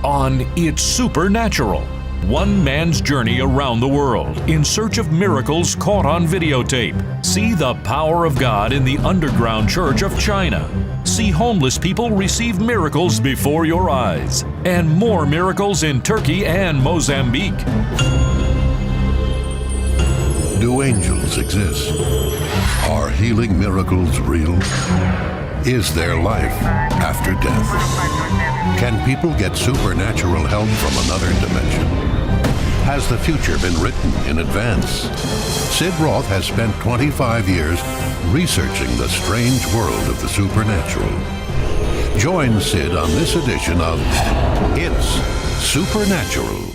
on It's Supernatural. One man's journey around the world in search of miracles caught on videotape. See the power of God in the underground church of China. See homeless people receive miracles before your eyes. And more miracles in Turkey and Mozambique. Do angels exist? Are healing miracles real? Is there life after death? Can people get supernatural help from another dimension? Has the future been written in advance? Sid Roth has spent 25 years researching the strange world of the supernatural. Join Sid on this edition of It's Supernatural.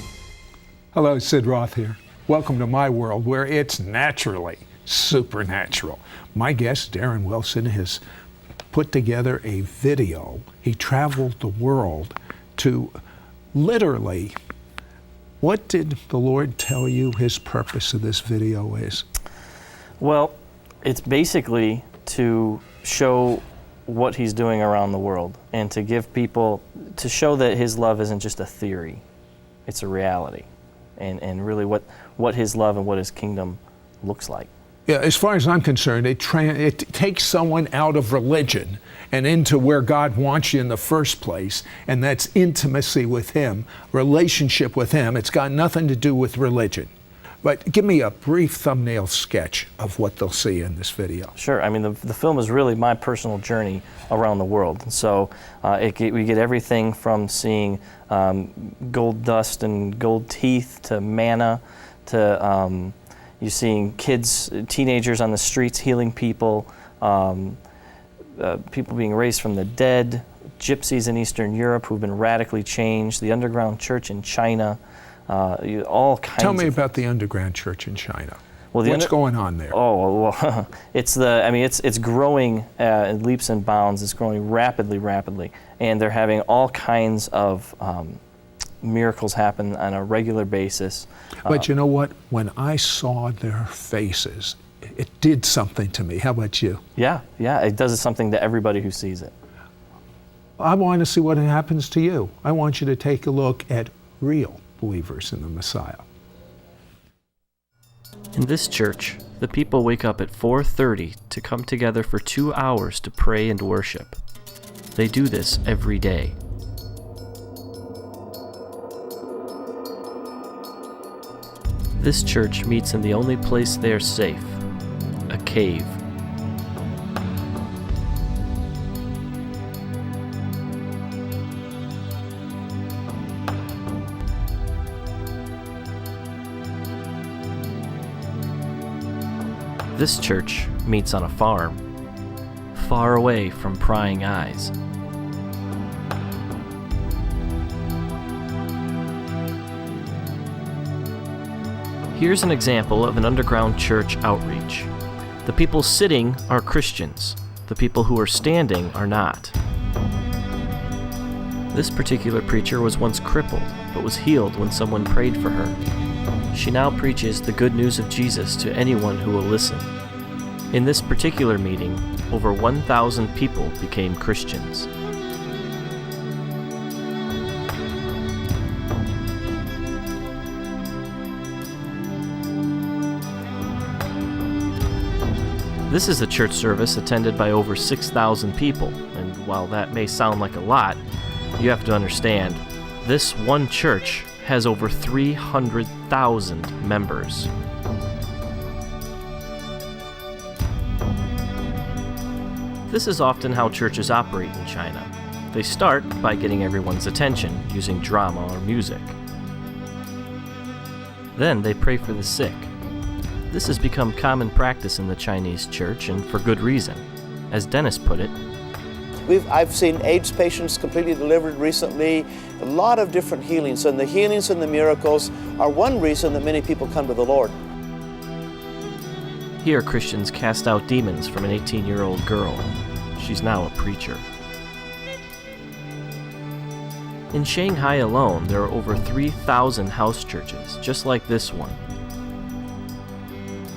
Hello, Sid Roth here. Welcome to my world where it's naturally supernatural. My guest, Darren Wilson, has put together a video. He traveled the world to literally, what did the Lord tell you his purpose of this video is? Well, it's basically to show what he's doing around the world and to give people, to show that his love isn't just a theory, it's a reality. And really what his love and what his kingdom looks like. Yeah, as far as I'm concerned, it takes someone out of religion and into where God wants you in the first place, and that's intimacy with Him, relationship with Him. It's got nothing to do with religion. But give me a brief thumbnail sketch of what they'll see in this video. Sure. I mean, the film is really my personal journey around the world. So we get everything from seeing gold dust and gold teeth to manna to you're seeing kids, teenagers on the streets healing people, people being raised from the dead, gypsies in Eastern Europe who've been radically changed, the underground church in China, all kinds. Tell me about the underground church in China. Well, what's going on there? Oh, well, it's growing in leaps and bounds. It's growing rapidly, and they're having all kinds of miracles happen on a regular basis. But you know what? When I saw their faces, it did something to me. How about you? Yeah, it does something to everybody who sees it. I want to see what happens to you. I want you to take a look at real believers in the Messiah. In this church, the people wake up at 4:30 to come together for 2 hours to pray and worship. They do this every day. This church meets in the only place they are safe, a cave. This church meets on a farm, far away from prying eyes. Here's an example of an underground church outreach. The people sitting are Christians. The people who are standing are not. This particular preacher was once crippled, but was healed when someone prayed for her. She now preaches the good news of Jesus to anyone who will listen. In this particular meeting, over 1,000 people became Christians. This is a church service attended by over 6,000 people, and while that may sound like a lot, you have to understand, this one church has over 300,000 members. This is often how churches operate in China. They start by getting everyone's attention using drama or music. Then they pray for the sick. This has become common practice in the Chinese church, and for good reason. As Dennis put it, I've seen AIDS patients completely delivered recently, a lot of different healings, and the healings and the miracles are one reason that many people come to the Lord. Here Christians cast out demons from an 18-year-old girl. She's now a preacher. In Shanghai alone, there are over 3,000 house churches, just like this one.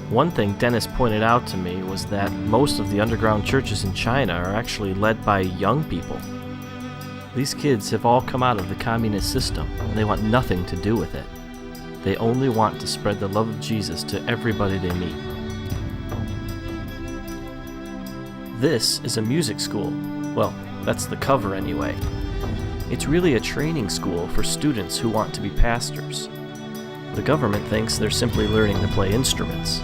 One thing Dennis pointed out to me was that most of the underground churches in China are actually led by young people. These kids have all come out of the communist system, and they want nothing to do with it. They only want to spread the love of Jesus to everybody they meet. This is a music school. Well, that's the cover anyway. It's really a training school for students who want to be pastors. The government thinks they're simply learning to play instruments.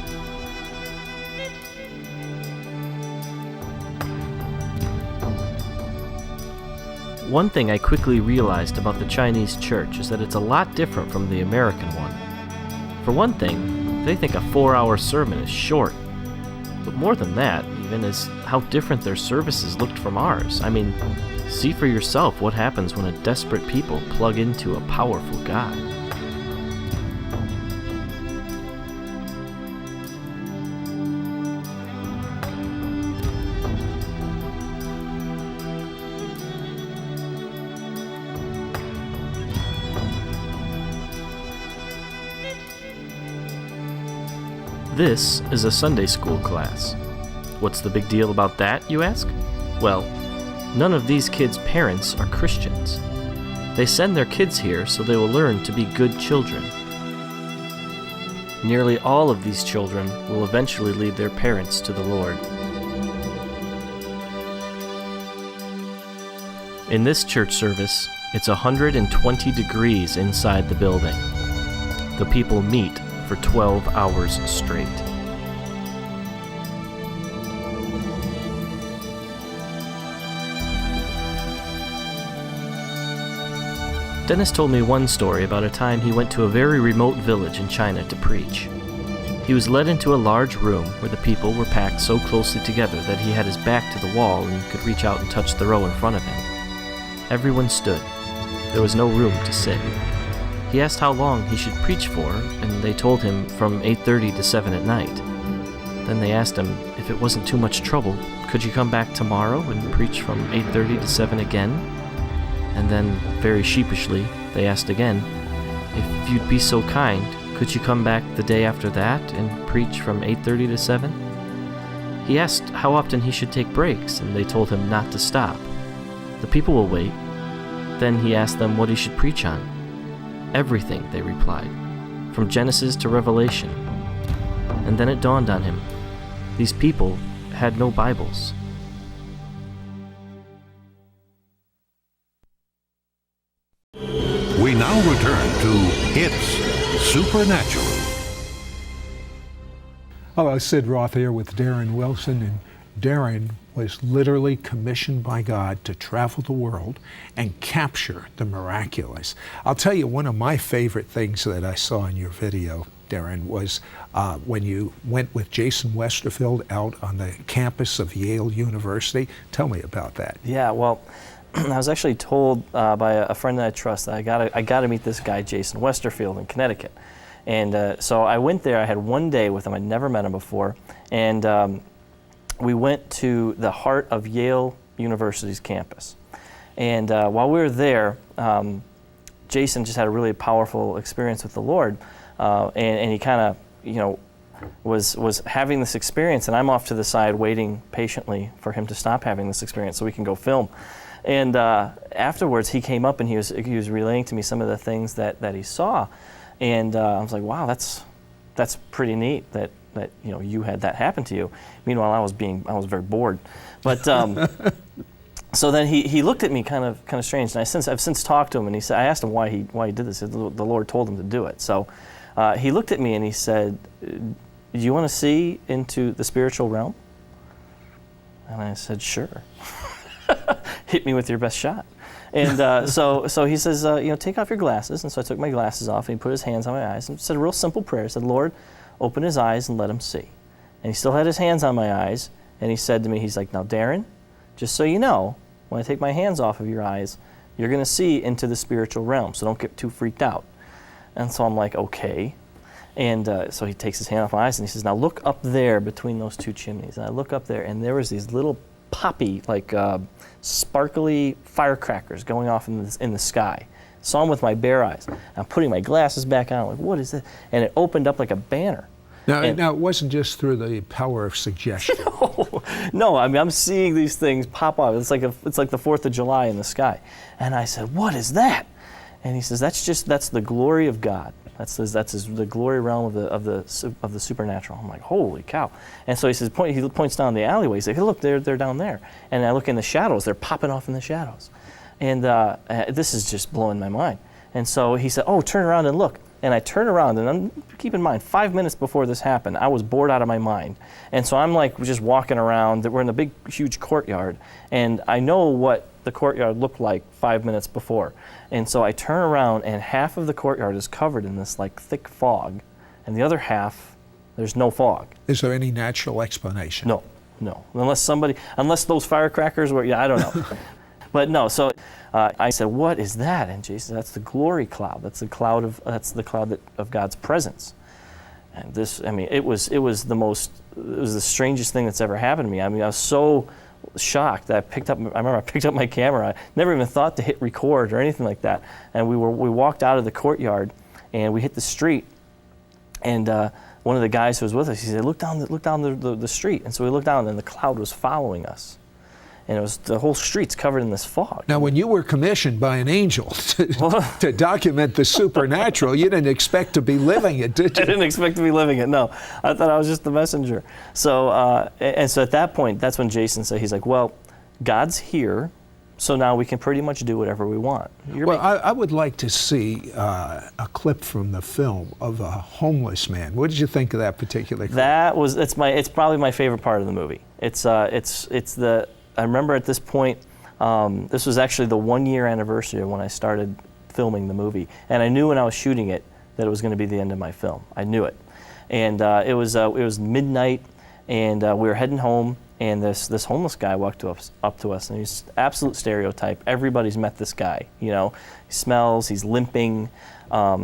One thing I quickly realized about the Chinese church is that it's a lot different from the American one. For one thing, they think a 4-hour sermon is short. But more than that, even, is how different their services looked from ours. I mean, see for yourself what happens when a desperate people plug into a powerful God. This is a Sunday school class. What's the big deal about that, you ask? Well, none of these kids' parents are Christians. They send their kids here so they will learn to be good children. Nearly all of these children will eventually lead their parents to the Lord. In this church service, it's 120 degrees inside the building. The people meet for 12 hours straight. Dennis told me one story about a time he went to a very remote village in China to preach. He was led into a large room where the people were packed so closely together that he had his back to the wall and could reach out and touch the row in front of him. Everyone stood. There was no room to sit. He asked how long he should preach for, and they told him from 8:30 to 7 at night. Then they asked him if it wasn't too much trouble, could you come back tomorrow and preach from 8:30 to 7 again? And then, very sheepishly, they asked again, if you'd be so kind, could you come back the day after that and preach from 8:30 to 7? He asked how often he should take breaks, and they told him not to stop. The people will wait. Then he asked them what he should preach on. Everything, they replied, from Genesis to Revelation. And then it dawned on him, these people had no Bibles. We now return to It's Supernatural. Hello, Sid Roth here with Darren Wilson, and Darren was literally commissioned by God to travel the world and capture the miraculous. I'll tell you, one of my favorite things that I saw in your video, Darren, was when you went with Jason Westerfield out on the campus of Yale University. Tell me about that. Yeah, well, I was actually told by a friend that I trust that I got to meet this guy, Jason Westerfield, in Connecticut. And so I went there. I had one day with him. I'd never met him before. And we went to the heart of Yale University's campus. And while we were there, Jason just had a really powerful experience with the Lord. And he kind of, was having this experience, and I'm off to the side waiting patiently for him to stop having this experience so we can go film. And afterwards, he came up and he was relaying to me some of the things that he saw. And I was like, wow, that's pretty neat that you had that happen to you. Meanwhile, I was very bored. But so then he looked at me kind of strange, and I've since talked to him, and he said, I asked him why he did this. He said, the Lord told him to do it. So he looked at me and he said, do you want to see into the spiritual realm? And I said, sure. Hit me with your best shot. And so he says, take off your glasses. And so I took my glasses off, and he put his hands on my eyes and said a real simple prayer. He said, Lord, open his eyes and let him see. And he still had his hands on my eyes, and he said to me, he's like, now Darren, just so you know, when I take my hands off of your eyes, you're going to see into the spiritual realm, so don't get too freaked out. And so I'm like, okay. And so he takes his hand off my eyes, and he says, now look up there between those two chimneys. And I look up there, and there was these little poppy, sparkly firecrackers going off in the sky. Saw them with my bare eyes. I'm putting my glasses back on. I'm like, what is this? And it opened up like a banner. Now, And- now, it wasn't just through the power of suggestion. No, I mean, I'm seeing these things pop up. It's like the 4th of July in the sky. And I said, what is that? And he says, that's the glory of God. That's the glory realm of the supernatural. I'm like, holy cow! And so he says, he points down the alleyway. He's like, hey, look, they're down there. And I look in the shadows. They're popping off in the shadows. And this is just blowing my mind. And so he said, oh, turn around and look. And I turn around, and keep in mind, 5 minutes before this happened, I was bored out of my mind. And so I'm like just walking around. We're in a big, huge courtyard, and I know what the courtyard looked like 5 minutes before. And so I turn around, and half of the courtyard is covered in this like thick fog, and the other half, there's no fog. Is there any natural explanation? No. Unless those firecrackers were, I don't know. But no, so I said, what is that? And Jason, that's the glory cloud. That's the cloud of God's presence. And this, I mean, it was the strangest thing that's ever happened to me. I mean, I was so shocked that I remember I picked up my camera. I never even thought to hit record or anything like that. And we walked out of the courtyard, and we hit the street, and one of the guys who was with us, he said, look down the street. And so we looked down, and the cloud was following us. And it was the whole street's covered in this fog. Now, when you were commissioned by an angel to document the supernatural, you didn't expect to be living it, did you? I didn't expect to be living it, no. I thought I was just the messenger. So, and so at that point, that's when Jason said, he's like, well, God's here, so now we can pretty much do whatever we want. I would like to see a clip from the film of a homeless man. What did you think of that particular clip? It's probably my favorite part of the movie. I remember at this point, this was actually the 1-year anniversary of when I started filming the movie, and I knew when I was shooting it that it was going to be the end of my film. I knew it, and it was midnight, and we were heading home, and this homeless guy walked up to us, and he's absolute stereotype. Everybody's met this guy. He smells, he's limping,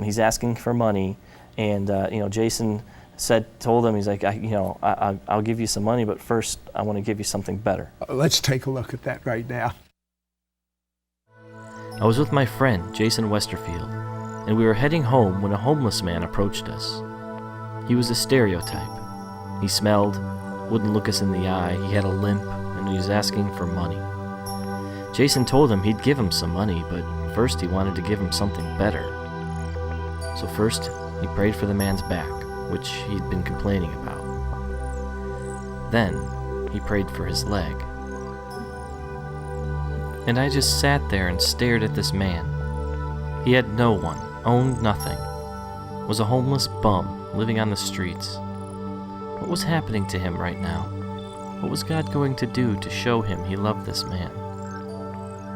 he's asking for money, and Jason told him, he's like, I'll give you some money, but first I want to give you something better. Let's take a look at that right now. I was with my friend, Jason Westerfield, and we were heading home when a homeless man approached us. He was a stereotype. He smelled, wouldn't look us in the eye, he had a limp, and he was asking for money. Jason told him he'd give him some money, but first he wanted to give him something better. So first, he prayed for the man's back, which he'd been complaining about. Then, he prayed for his leg. And I just sat there and stared at this man. He had no one, owned nothing, was a homeless bum living on the streets. What was happening to him right now? What was God going to do to show him he loved this man?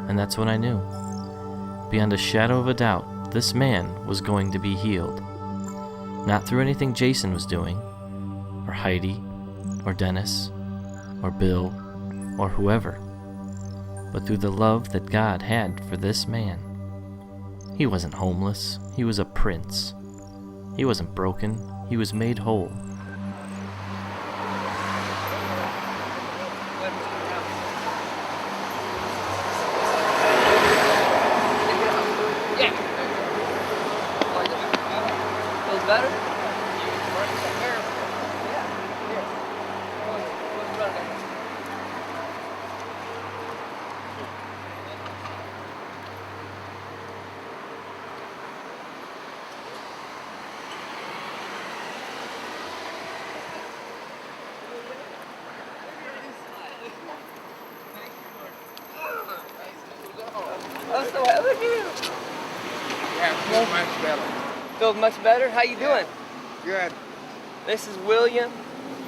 And that's when I knew. Beyond a shadow of a doubt, this man was going to be healed. Not through anything Jason was doing, or Heidi, or Dennis, or Bill, or whoever, but through the love that God had for this man. He wasn't homeless, he was a prince. He wasn't broken, he was made whole. Much better. Feels much better? How you doing? Good. This is William.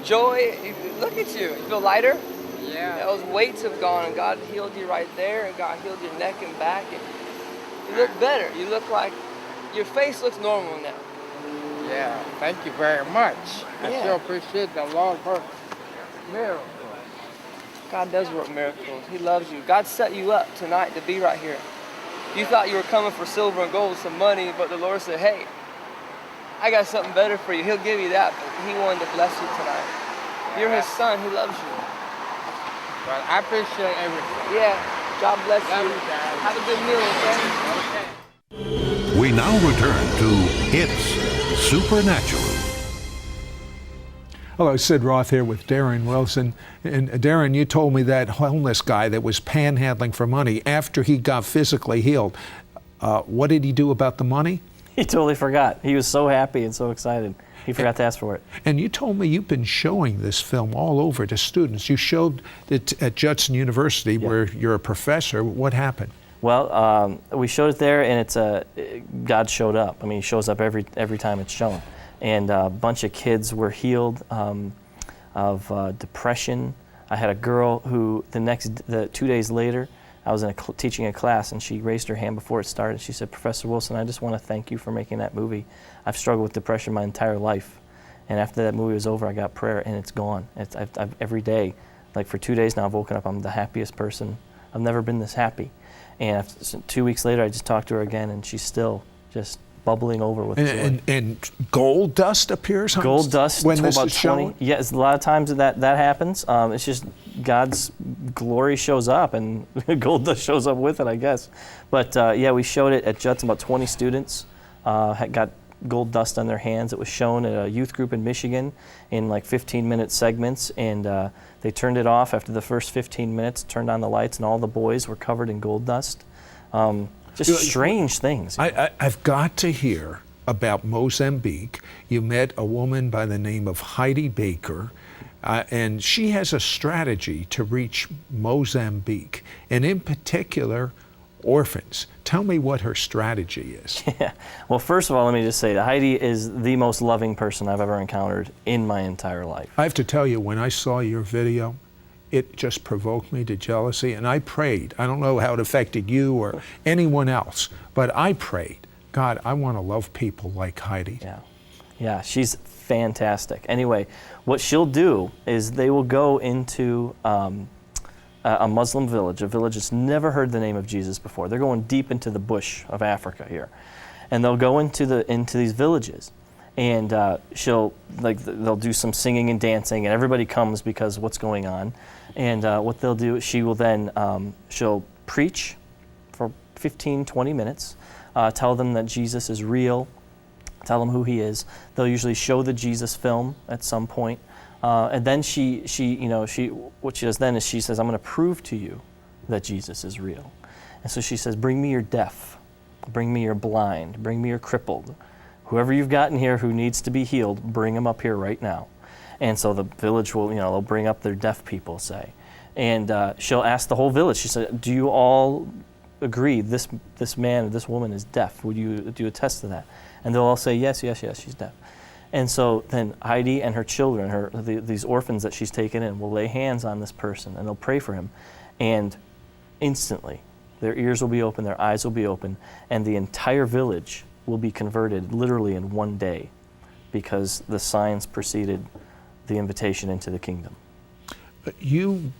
Joy, look at you. You feel lighter? Yeah. Those weights have gone, and God healed you right there, and God healed your neck and back. And you look better. You look like, your face looks normal now. Yeah, thank you very much. I Yeah. sure appreciate the Lord work miracles. God does work miracles. He loves you. God set you up tonight to be right here. You thought you were coming for silver and gold, some money, but the Lord said, hey, I got something better for you. He'll give you that, but He wanted to bless you tonight. You're His son. He loves you. But I appreciate everything. Yeah. God bless Love you. you guys. Have a good meal, okay? We now return to It's Supernatural. Hello, Sid Roth here with Darren Wilson. And Darren, you told me that homeless guy that was panhandling for money, after he got physically healed, what did he do about the money? He totally forgot. He was so happy and so excited. He forgot to ask for it. And you told me you've been showing this film all over to students. You showed it at Judson University, where you're a professor. What happened? Well, we showed it there, and God showed up. I mean, He shows up every time it's shown. And a bunch of kids were healed of depression. I had a girl who 2 days later, I was teaching a class, and she raised her hand before it started. She said, "Professor Wilson, I just want to thank you for making that movie. I've struggled with depression my entire life. And after that movie was over, I got prayer, and it's gone. I've every day, like for 2 days now, I've woken up, I'm the happiest person. I've never been this happy." And 2 weeks later, I just talked to her again, and she's still just bubbling over with joy. And gold dust appears on gold dust when to this about is shown? 20. Yes, a lot of times that happens. It's just God's glory shows up, and gold dust shows up with it, I guess. But yeah, we showed it at Judson. About 20 students got gold dust on their hands. It was shown at a youth group in Michigan in like 15-minute segments, and they turned it off after the first 15 minutes, turned on the lights, and all the boys were covered in gold dust. Just strange things. I've got to hear about Mozambique. You met a woman by the name of Heidi Baker, and she has a strategy to reach Mozambique, and in particular, orphans. Tell me what her strategy is. Yeah. Well, first of all, let me just say that Heidi is the most loving person I've ever encountered in my entire life. I have to tell you, when I saw your video, it just provoked me to jealousy, and I prayed. I don't know how it affected you or anyone else, but I prayed, God, I want to love people like Heidi. Yeah, she's fantastic. Anyway, what she'll do is they will go into a Muslim village, a village that's never heard the name of Jesus before. They're going deep into the bush of Africa here, and they'll go into these villages, and they'll do some singing and dancing, and everybody comes because of what's going on. And what they'll do, she will then she'll preach for 15, 20 minutes, tell them that Jesus is real, tell them who He is. They'll usually show the Jesus film at some point. And then what she does then is she says, "I'm going to prove to you that Jesus is real." And so she says, "Bring me your deaf, bring me your blind, bring me your crippled. Whoever you've got in here who needs to be healed, bring them up here right now." And so the village will, they'll bring up their deaf people, say. And she'll ask the whole village, she said, "Do you all agree this man or this woman is deaf? Do you attest to that?" And they'll all say, yes, she's deaf. And so then Heidi and her children, these orphans that she's taken in, will lay hands on this person, and they'll pray for him. And instantly, their ears will be open, their eyes will be open, and the entire village will be converted literally in one day, because the signs preceded the invitation into the kingdom. You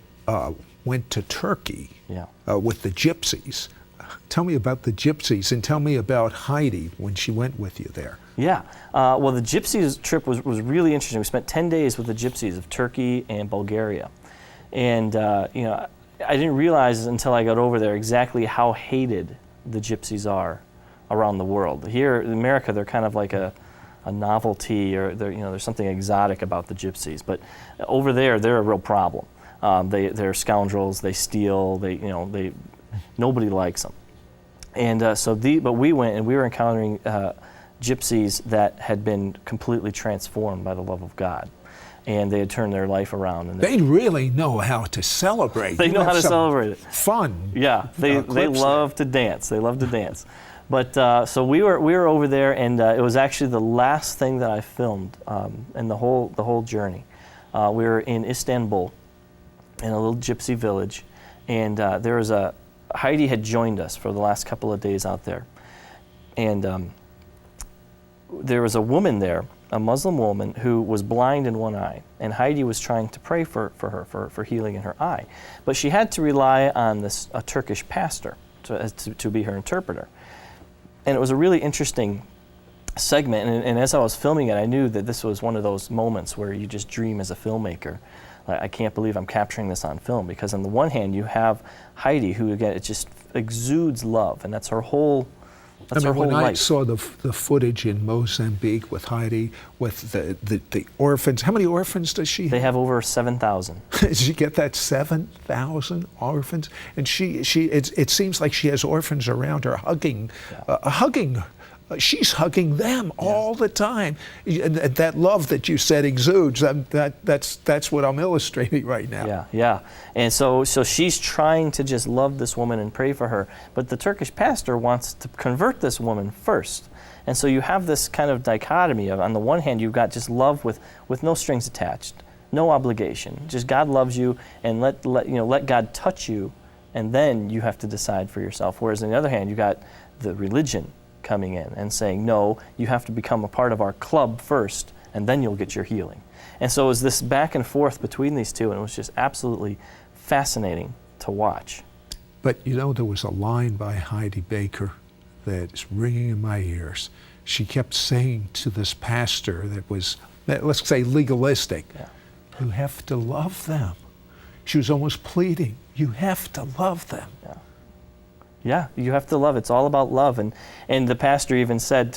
went to Turkey Yeah. With the gypsies. Tell me about the gypsies, and tell me about Heidi when she went with you there. Yeah. Well, the gypsies trip was really interesting. We spent 10 days with the gypsies of Turkey and Bulgaria. And, I didn't realize until I got over there exactly how hated the gypsies are around the world. Here in America, they're kind of like a novelty, or there's something exotic about the gypsies. But over there, they're a real problem. They're scoundrels. They steal. Nobody likes them. And but we went, and we were encountering gypsies that had been completely transformed by the love of God, and they had turned their life around. And they really know how to celebrate. They know how to celebrate it. Fun. Yeah, they love to dance. They love to dance. But so we were over there, and it was actually the last thing that I filmed in the whole journey. We were in Istanbul, in a little gypsy village, and there was Heidi had joined us for the last couple of days out there, and there was a woman there, a Muslim woman, who was blind in one eye, and Heidi was trying to pray for her for healing in her eye, but she had to rely on a Turkish pastor to be her interpreter. And it was a really interesting segment, and as I was filming it, I knew that this was one of those moments where you just dream as a filmmaker. I can't believe I'm capturing this on film, because on the one hand, you have Heidi, who, again, it just exudes love, and that's her whole That's her whole when I life. saw the footage in Mozambique with Heidi, with the orphans. How many orphans does she have? They have over 7,000. Did she get that 7,000 orphans? And it seems like she has orphans around her hugging. She's hugging them all the time. And that love that you said exudes, that's what I'm illustrating right now. Yeah. And so she's trying to just love this woman and pray for her. But the Turkish pastor wants to convert this woman first. And so you have this kind of dichotomy of, on the one hand, you've got just love with no strings attached, no obligation. Just God loves you, and let God touch you, and then you have to decide for yourself. Whereas on the other hand, you got the religion coming in and saying, no, you have to become a part of our club first, and then you'll get your healing. And so it was this back and forth between these two, and it was just absolutely fascinating to watch. But there was a line by Heidi Baker that's ringing in my ears. She kept saying to this pastor that was, let's say, legalistic, you have to love them. She was almost pleading, you have to love them. Yeah, you have to love. It's all about love. And the pastor even said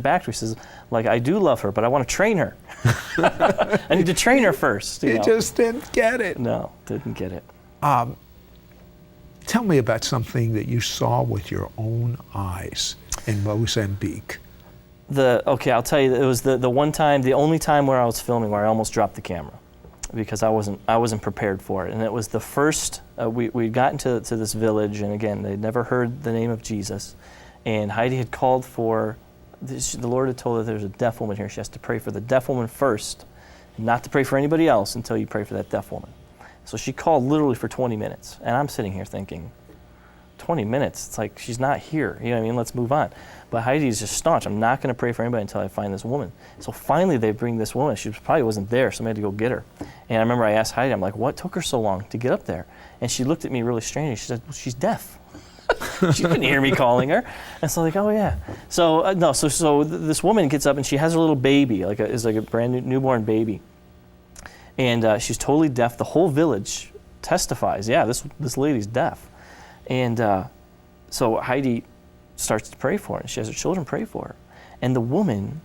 back to her, he says, like, I do love her, but I want to train her. I need to train her first. You just didn't get it. No, didn't get it. Tell me about something that you saw with your own eyes in Mozambique. I'll tell you, it was the one time, the only time where I was filming where I almost dropped the camera, because I wasn't prepared for it. And it was the first, we'd gotten to this village, and again, they'd never heard the name of Jesus. And Heidi had called for, the Lord had told her there's a deaf woman here. She has to pray for the deaf woman first, and not to pray for anybody else until you pray for that deaf woman. So she called literally for 20 minutes. And I'm sitting here thinking, 20 minutes? It's like, she's not here. You know what I mean? Let's move on. But Heidi's just staunch. I'm not going to pray for anybody until I find this woman. So finally they bring this woman. She probably wasn't there, so I had to go get her. And I remember I asked Heidi, I'm like, what took her so long to get up there? And she looked at me really strange. She said, well, she's deaf. She couldn't hear me calling her. And so I'm like, oh yeah. So this woman gets up and she has her little baby, is like a brand new newborn baby. And she's totally deaf. The whole village testifies, yeah, this lady's deaf. And so Heidi starts to pray for her, and she has her children pray for her. And the woman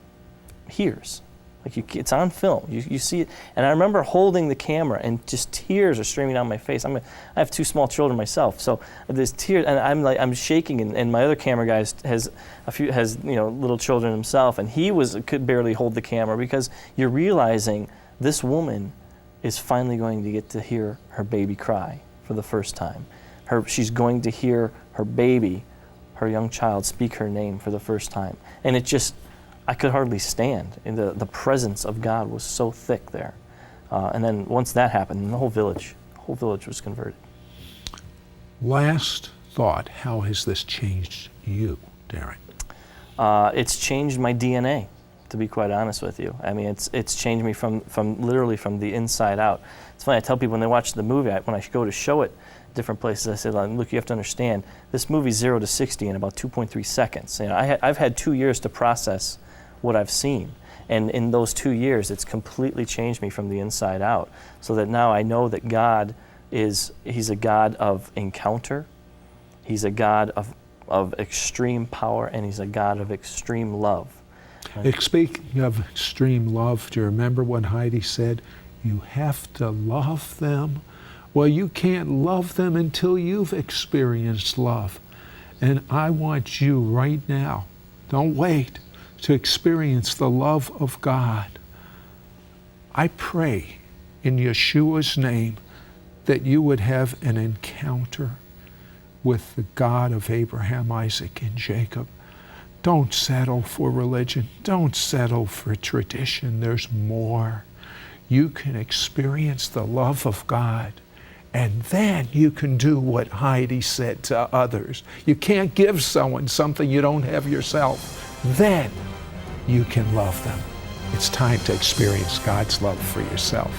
hears. It's on film. You see it. And I remember holding the camera, and just tears are streaming down my face. I have two small children myself, so there's tears, and I'm shaking. And my other camera guy has little children himself, and he could barely hold the camera, because you're realizing this woman is finally going to get to hear her baby cry for the first time. She's going to hear her baby, her young child, speak her name for the first time. And I could hardly stand. And the presence of God was so thick there. And then once that happened, the whole village was converted. Last thought, how has this changed you, Darren? It's changed my DNA, to be quite honest with you. I mean, it's changed me from literally from the inside out. It's funny, I tell people when they watch the movie, when I go to show it different places, I said, look, you have to understand, this movie's 0 to 60 in about 2.3 seconds. I've had 2 years to process what I've seen. And in those 2 years, it's completely changed me from the inside out, so that now I know that God he's a God of encounter, he's a God of extreme power, and he's a God of extreme love. Speaking of extreme love, do you remember when Heidi said, you have to love them? Well, you can't love them until you've experienced love. And I want you right now, don't wait, to experience the love of God. I pray in Yeshua's name that you would have an encounter with the God of Abraham, Isaac, and Jacob. Don't settle for religion. Don't settle for tradition. There's more. You can experience the love of God, and then you can do what Heidi said to others. You can't give someone something you don't have yourself. Then you can love them. It's time to experience God's love for yourself.